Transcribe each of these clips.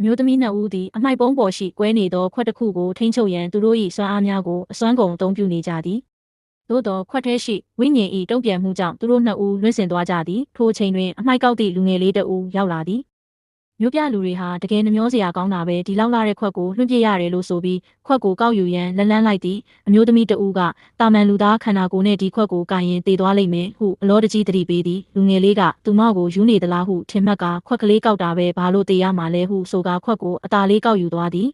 မျိုးသမီးနှစ်ဦးသည်အမိုက်ပုံးပေါ်ရှိကွဲနေသောခွက်တစ်ခုကိုထိန်းချုပ်ရန်သူတို့၏စွမ်းအားများကိုအစွမ်းကုန်အသုံးပြုနေကြသည်သို့သောခွက်ထဲရှိဝိညာဉ်၏တုံ့ပြန်မှုကြောင့်သူတို့နှစ်ဦးလွင့်စင်သွားကြသည်ထိုအချိန်တွင်အမိုက်ကောက်သည့်လူငယ်လေးတစ်ဦးရောက်လာသည်မြို့ပြလူတွေဟာတကယ်နှမျောစရာကောင်းတာပဲဒီလောက်လာတဲ့ခွက်ကိုလွှင့်ပြရတယ်လို့ဆိုပြီးခွက်ကိုကောက်ယူရန်လက်လန်းလိုက်သည်အမျိုးသမီးတဦးကတာမန်လူသားခန္ဓာကိုယ်နဲ့ဒီခွက်ကိုကိုင်ရင်တည်သွားလိမ့်မယ်ဟုအလောတကြီးသတိပေးသည်လူငယ်လေးကသူမကိုယူနေသလားဟုထင်မှတ်ကခွက်ကလေးကောက်တာပဲဘာလို့တည်ရမှာလဲဟုဆိုကခွက်ကိုအသာလေးကောက်ယူသွားသည်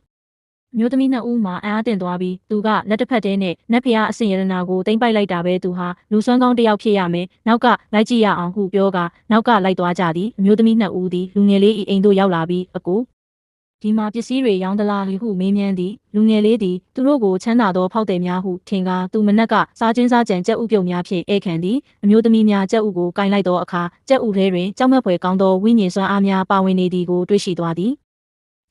မျိုးသမီးနှစ်ဦးမှာအံ့အားသင့်သွားပြီးသူကလက်တစ်ဖက်တည်းနဲ့နတ်ဖျားအစင်ရတနာကိုတိမ့်ပိုက်လိုက်တာပဲသူဟာလူစွမ်းကောင်းတစ်ယောက်ဖြစ်ရမယ်နောက်ကလိုက်ကြည့်ရအောင်ဟုပြောကနောက်ကလိုက်သွားကြသည်အမျိုးသမီးနှစ်ဦးသည်လူငယ်လေး၏အိမ်သို့ရောက်လာပြီးအကိုဒီမှာပစ္စည်းတွေရောင်းသလားဟုမေးမြန်းသည်လူငယ်လေးသည်သူတို့ကိုချမ်းသာသောဖောက်တယ်များဟုထင်ကားသူမနက်ကစားချင်းစားကြံကြက်ဥပြုတ်များဖြင့်ဧခံသည်အမျိုးသမီးများကြက်ဥကိုကင်လိုက်သောအခါကြက်ဥထဲတွင်ကြောက်မက်ဖွယ်ကောင်းသောဝိညာဉ်စွမ်းအားများပါဝင်နေသည်ကိုတွေ့ရှိသွားသည်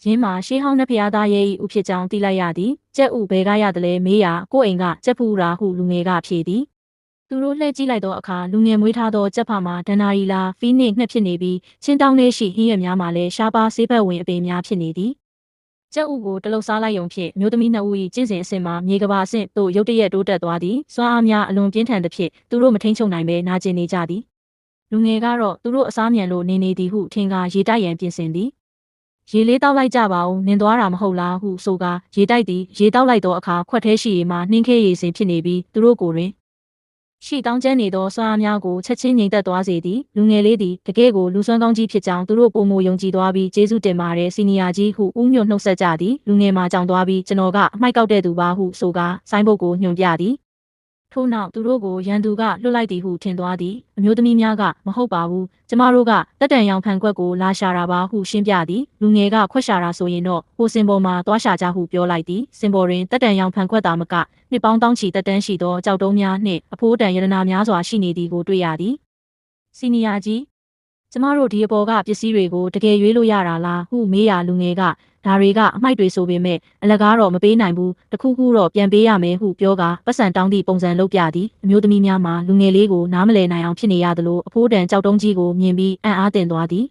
ရင်းမှာရှေးဟောင်းနတ်ဖျားသားရဲ့ဥဖြစ်ကြောင်းသိလိုက်ရသည်ကြက်ဥဘဲကားရသလဲမေးရာကိုယ့်အိမ်ကကြက်ဖူးရာဟုလူငယ်ကဖြေသည်သူတို့လှည့်ကြည့်လိုက်သောအခါလူငယ်မွေးထားသောကြက်ဖမှာဒဏ္ဍာရီလာဖီးနှင့်ငှက်ဖြစ်နေပြီးချင်းတောင်းလေးရှိဟင်းရွက်များမှာလည်းရှားပါဆေးဘက်ဝင်အပင်များဖြစ်နေသည်ကြက်ဥကိုတလုတ်စားလိုက်ရုံဖြင့်မျိုးသမီးနှစ်ဦး၏ကျင့်စဉ်အဆင့်မှာမြေကဘာအဆင့်သို့ရုတ်တရက်တိုးတက်သွားသည်စွမ်းအားများအလွန်ပြင်းထန်သဖြင့်သူတို့မထိန်ချုပ်နိုင်ဘဲနာကျင်နေကြသည်လူငယ်ကတော့သူတို့အစားမြန်လို့နေနေသည်ဟုထင်ကားရေတိုက်ရန်ပြင်ဆင်သည်ရေလေးတောက်လိုက်ကြပါဦးနင်သွားတာမဟုတ်လားဟုဆိုကာရေတိုက်သည်ရေတောက်လိုက်သောအခါခွက်ထဲရှိရေမှနှင်းခဲရေစင်ဖြစ်နေပြီးသူတို့ကိုယ်တွင်ရှိတောင်းကျမ်းနေသောစွမ်းအားများကိုချက်ချင်းငြိမ်သက်သွားစေသည်လူငယ်လေးသည်တကယ်ကိုလူစွမ်းကောင်းကြီးဖြစ်ကြောင်းသူတို့ပုံမယုံကြည်သွားပြီးကျေးဇူးတင်ပါတယ်စီနီယာကြီးဟုဦးညွတ်နှုတ်ဆက်ကြသည်လူငယ်မှာကြောင်သွားပြီးကျွန်တော်ကအမိုက်ကောက်တဲ့သူပါဟုဆိုကာဆိုင်းဘုတ်ကိုညွှန်ပြသည်ထို့နောက်သူတို့ကိုရန်သူကလွတ်လိုက်သည်ဟုထင်သွားသည်အမျိုးသမီးများကမဟုတ်ပါဘူးကျမတို့ကတက်တန်ရောင်ဖန်ခွက်ကိုလာရှာတာပါဟုရှင်းပြသည်လူငယ်ကခွက်ရှာတာဆိုရင်တော့ဟိုစင်ပေါ်မှာသွားရှာကြဟုပြောလိုက်သည်စင်ပေါ်တွင်တက်တန်ရောင်ဖန်ခွက်သာမကနှစ်ပေါင်းတောင်းချီတက်တန်းရှိသောကြောက်တုံးများနှင့်အဖိုးတန်ရတနာများစွာရှိနေသည်ကိုတွေ့ရသည်စီနီယာကြီးကျမတို့ဒီအပေါ်ကပစ္စည်းတွေကိုတကယ်ရွေးလို့ရတာလားဟုမေးရလူငယ်ကဒါတွေကအမိုက်တွေဆိုပေမဲ့အလကားတော့မပေးနိုင်ဘူးတခုခုတော့ပြန်ပေးရမယ်ဟုပြောကပတ်စံတောင်းသည့်ပုံစံလုပ်ပြသည်အမျိုးသမီးများမှာလူငယ်လေးကိုနားမလည်နိုင်အောင်ဖြစ်နေရသလိုအဖိုးတန်ကြောက်တုံးကြီးကိုမြင်ပြီးအံ့အားသင့်သွားသည်